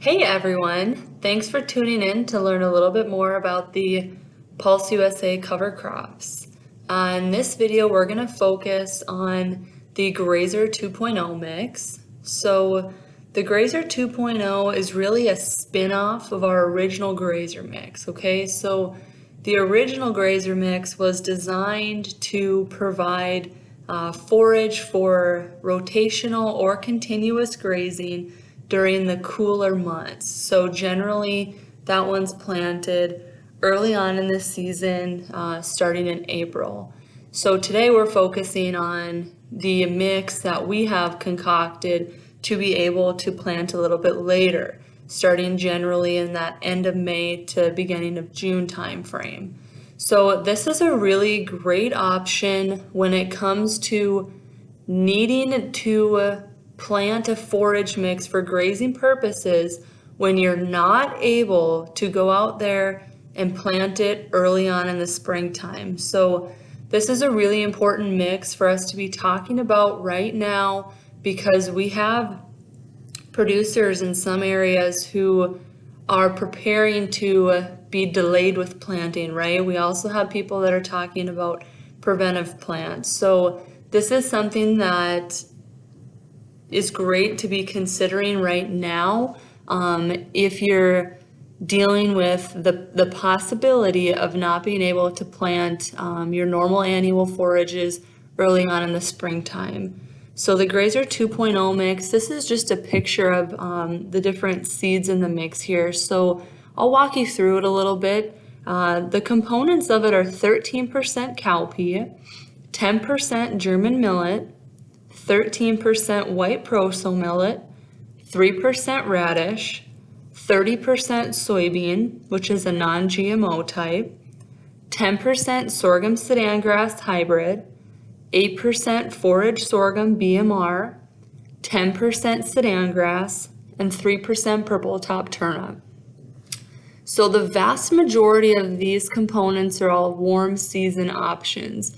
Hey everyone, thanks for tuning in to learn a little bit more about the Pulse USA cover crops. In this video, we're going to focus on the Grazer 2.0 mix. So the Grazer 2.0 is really a spin-off of our original Grazer mix, okay? So the original Grazer mix was designed to provide forage for rotational or continuous grazing during the cooler months. So generally that one's planted early on in the season, starting in April. So today we're focusing on the mix that we have concocted to be able to plant a little bit later, starting generally in that end of May to beginning of June timeframe. So this is a really great option when it comes to needing to plant a forage mix for grazing purposes when you're not able to go out there and plant it early on in the springtime. So this is a really important mix for us to be talking about right now because we have producers in some areas who are preparing to be delayed with planting, right? We also have people that are talking about preventive plants. So this is something that is great to be considering right now if you're dealing with the possibility of not being able to plant your normal annual forages early on in the springtime. So the Grazer 2.0 mix, this is just a picture of the different seeds in the mix here. So I'll walk you through it a little bit. The components of it are 13% cowpea, 10% German millet, 13% white proso millet, 3% radish, 30% soybean, which is a non-GMO type, 10% sorghum Sudan grass hybrid, 8% forage sorghum BMR, 10% Sudan grass, and 3% purple top turnip. So the vast majority of these components are all warm season options.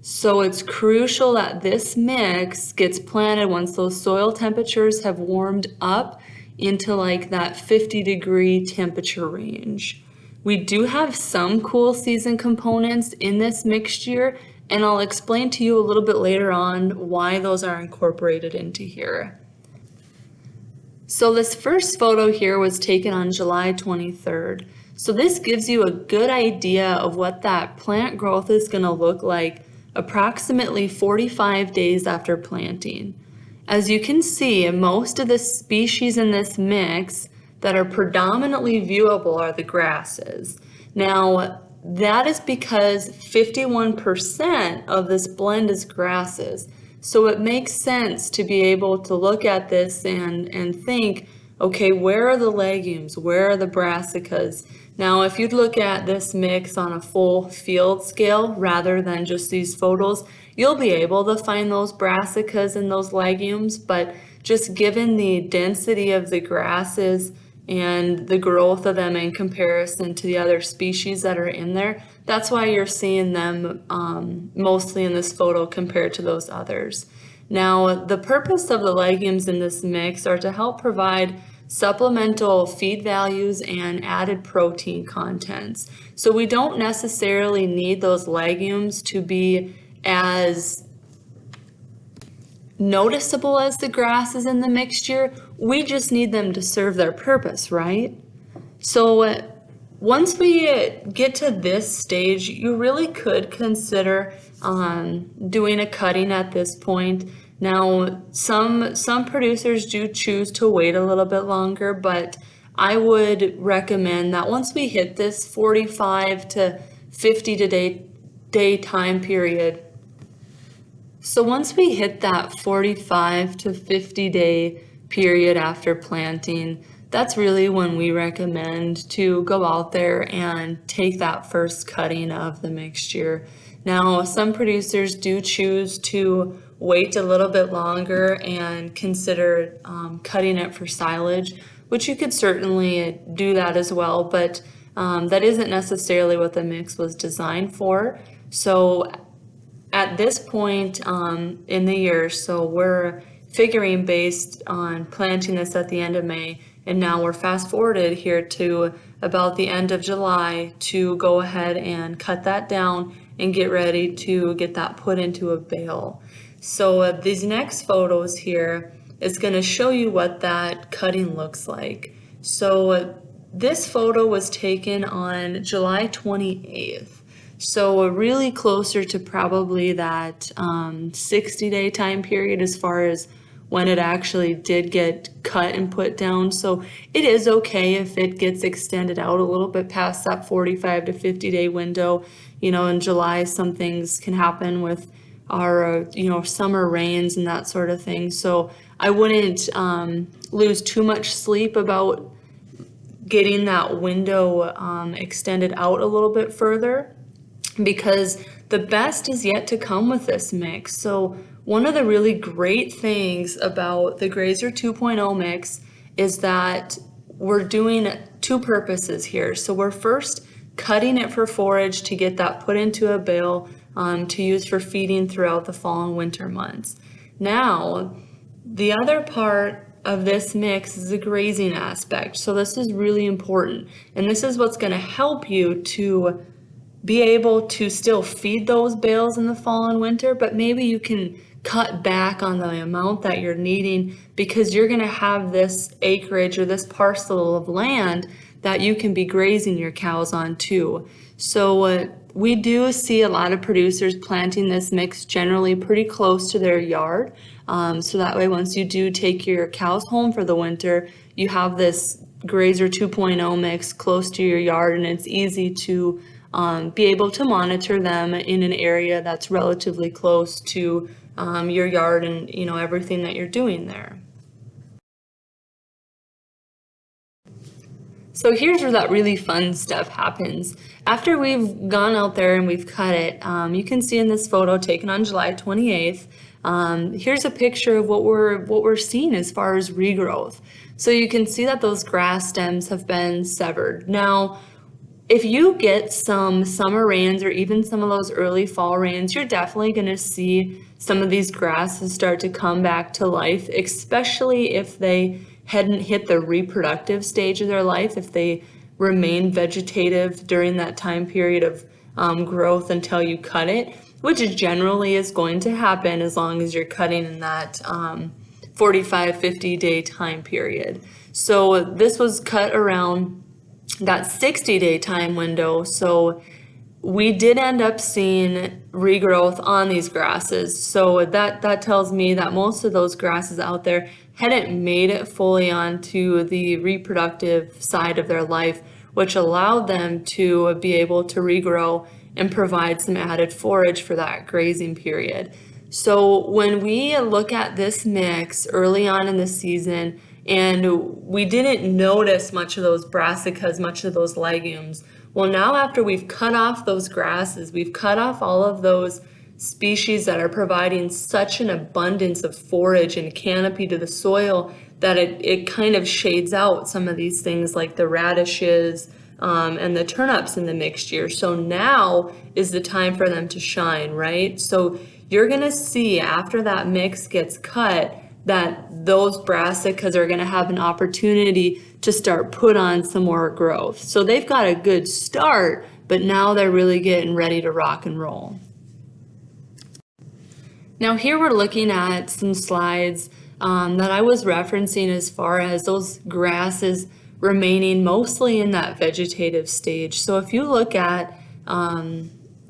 So it's crucial that this mix gets planted once those soil temperatures have warmed up into like that 50-degree temperature range. We do have some cool season components in this mixture, and I'll explain to you a little bit later on why those are incorporated into here. So this first photo here was taken on July 23rd. So this gives you a good idea of what that plant growth is going to look like approximately 45 days after planting. As you can see, most of the species in this mix that are predominantly viewable are the grasses. Now, that is because 51% of this blend is grasses. So it makes sense to be able to look at this and think, okay, where are the legumes? Where are the brassicas? Now, if you'd look at this mix on a full field scale rather than just these photos, you'll be able to find those brassicas and those legumes, but just given the density of the grasses and the growth of them in comparison to the other species that are in there, that's why you're seeing them mostly in this photo compared to those others. Now, the purpose of the legumes in this mix are to help provide supplemental feed values and added protein contents. So we don't necessarily need those legumes to be as noticeable as the grasses in the mixture. We just need them to serve their purpose, right? So once we get to this stage, you really could consider doing a cutting at this point. Now, some producers do choose to wait a little bit longer, but I would recommend that once we hit this 45 to 50 day time period, so once we hit that 45 to 50 day period after planting, that's really when we recommend to go out there and take that first cutting of the mixture. Now, some producers do choose to wait a little bit longer and consider cutting it for silage, which you could certainly do that as well, but that isn't necessarily what the mix was designed for. So at this point in the year, so we're figuring based on planting this at the end of May, And now we're fast forwarded here to about the end of July to go ahead and cut that down and get ready to get that put into a bale. So these next photos here is going to show you what that cutting looks like. So this photo was taken on July 28th. So really closer to probably that 60-day time period as far as when it actually did get cut and put down. So it is okay if it gets extended out a little bit past that 45 to 50-day window. You know, in July, some things can happen with our, summer rains and that sort of thing. So I wouldn't lose too much sleep about getting that window extended out a little bit further, because the best is yet to come with this mix. So one of the really great things about the Grazer 2.0 mix is that we're doing two purposes here. So we're first cutting it for forage to get that put into a bale to use for feeding throughout the fall and winter months. Now, the other part of this mix is the grazing aspect. So this is really important. And this is what's going to help you to be able to still feed those bales in the fall and winter, but maybe you can cut back on the amount that you're needing because you're going to have this acreage or this parcel of land that you can be grazing your cows on too. So we do see a lot of producers planting this mix generally pretty close to their yard. So that way, once you do take your cows home for the winter, you have this Grazer 2.0 mix close to your yard, and it's easy to be able to monitor them in an area that's relatively close to your yard and everything that you're doing there. So here's where that really fun stuff happens. After we've gone out there and we've cut it, you can see in this photo taken on July 28th, here's a picture of what we're seeing as far as regrowth. So you can see that those grass stems have been severed. Now, if you get some summer rains or even some of those early fall rains, you're definitely going to see some of these grasses start to come back to life, especially if they hadn't hit the reproductive stage of their life, if they remain vegetative during that time period of growth until you cut it, which generally is going to happen as long as you're cutting in that 45, 50-day time period. So this was cut around that 60-day time window. So we did end up seeing regrowth on these grasses. So that tells me that most of those grasses out there hadn't made it fully onto the reproductive side of their life, which allowed them to be able to regrow and provide some added forage for that grazing period. So when we look at this mix early on in the season, and we didn't notice much of those brassicas, much of those legumes. Well, now after we've cut off those grasses, we've cut off all of those species that are providing such an abundance of forage and canopy to the soil that it kind of shades out some of these things like the radishes and the turnips in the mixture. So now is the time for them to shine, right? So you're gonna see after that mix gets cut that those brassicas are going to have an opportunity to start put on some more growth. So they've got a good start, but now they're really getting ready to rock and roll. Now here we're looking at some slides that I was referencing as far as those grasses remaining mostly in that vegetative stage. So if you look at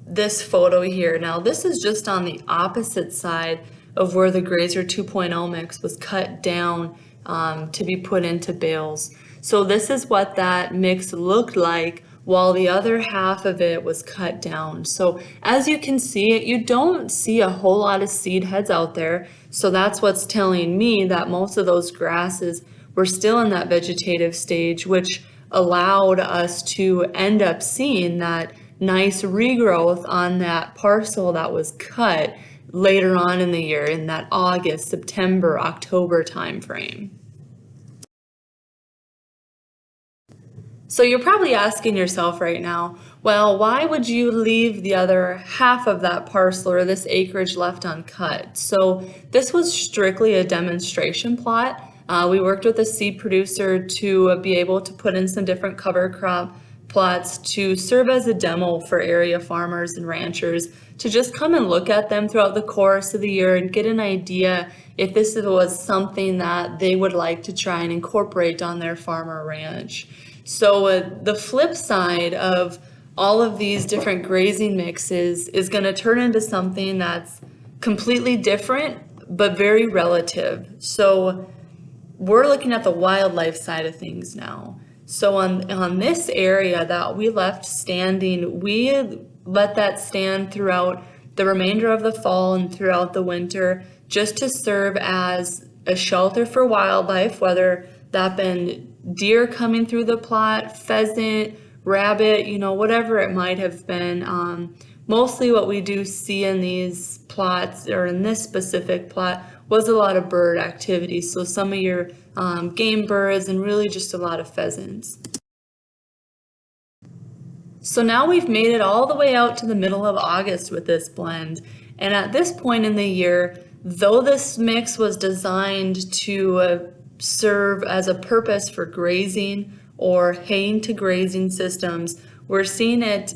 this photo here, now this is just on the opposite side of where the Grazer 2.0 mix was cut down to be put into bales. So this is what that mix looked like while the other half of it was cut down. So as you can see, you don't see a whole lot of seed heads out there. So that's what's telling me that most of those grasses were still in that vegetative stage, which allowed us to end up seeing that nice regrowth on that parcel that was cut later on in the year, in that August, September, October timeframe. So you're probably asking yourself right now, well, why would you leave the other half of that parcel or this acreage left uncut? So this was strictly a demonstration plot. We worked with a seed producer to be able to put in some different cover crop plots to serve as a demo for area farmers and ranchers to just come and look at them throughout the course of the year and get an idea if this was something that they would like to try and incorporate on their farm or ranch. So the flip side of all of these different grazing mixes is going to turn into something that's completely different but very relative. So we're looking at the wildlife side of things now. So on this area that we left standing, we let that stand throughout the remainder of the fall and throughout the winter just to serve as a shelter for wildlife, whether that been deer coming through the plot, pheasant, rabbit, whatever it might have been. Mostly what we do see in these plots, or in this specific plot, was a lot of bird activity. So some of your game birds and really just a lot of pheasants. So now we've made it all the way out to the middle of August with this blend. And at this point in the year, though this mix was designed to serve as a purpose for grazing or haying to grazing systems, we're seeing it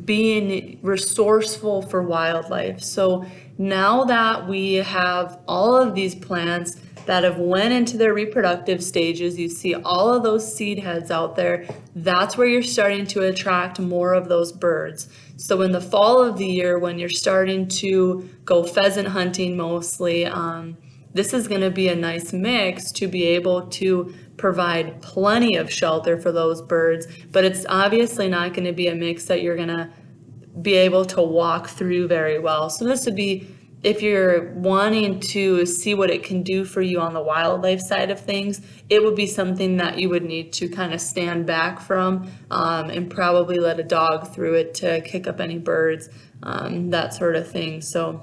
being resourceful for wildlife. So now that we have all of these plants that have went into their reproductive stages, you see all of those seed heads out there, that's where you're starting to attract more of those birds. So in the fall of the year, when you're starting to go pheasant hunting mostly, this is going to be a nice mix to be able to provide plenty of shelter for those birds, but it's obviously not going to be a mix that you're going to be able to walk through very well. So this would be, if you're wanting to see what it can do for you on the wildlife side of things, it would be something that you would need to kind of stand back from and probably let a dog through it to kick up any birds, that sort of thing. So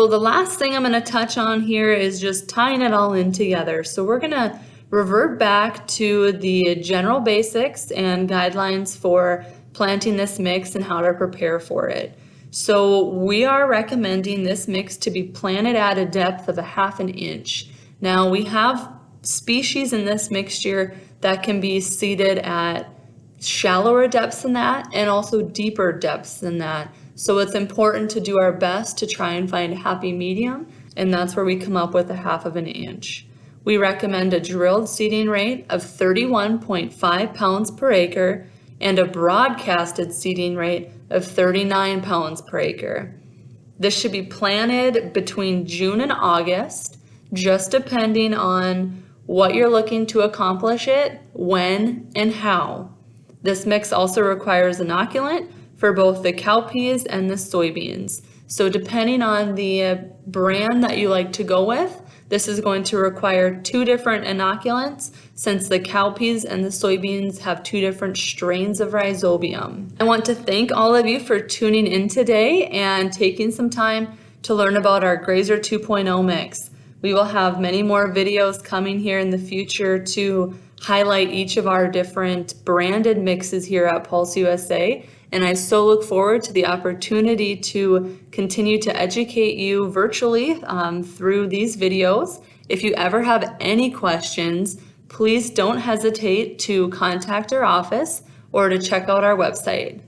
the last thing I'm going to touch on here is just tying it all in together. So we're going to revert back to the general basics and guidelines for planting this mix and how to prepare for it. So we are recommending this mix to be planted at a depth of 1/2 inch. Now we have species in this mixture that can be seeded at shallower depths than that and also deeper depths than that. So it's important to do our best to try and find a happy medium, and that's where we come up with 1/2 inch. We recommend a drilled seeding rate of 31.5 pounds per acre and a broadcasted seeding rate of 39 pounds per acre. This should be planted between June and August, just depending on what you're looking to accomplish it, when, and how. This mix also requires inoculant for both the cowpeas and the soybeans. So depending on the brand that you like to go with, this is going to require 2 different inoculants since the cowpeas and the soybeans have 2 different strains of rhizobium. I want to thank all of you for tuning in today and taking some time to learn about our Grazer 2.0 mix. We will have many more videos coming here in the future to highlight each of our different branded mixes here at Pulse USA. And I so look forward to the opportunity to continue to educate you virtually through these videos. If you ever have any questions, please don't hesitate to contact our office or to check out our website.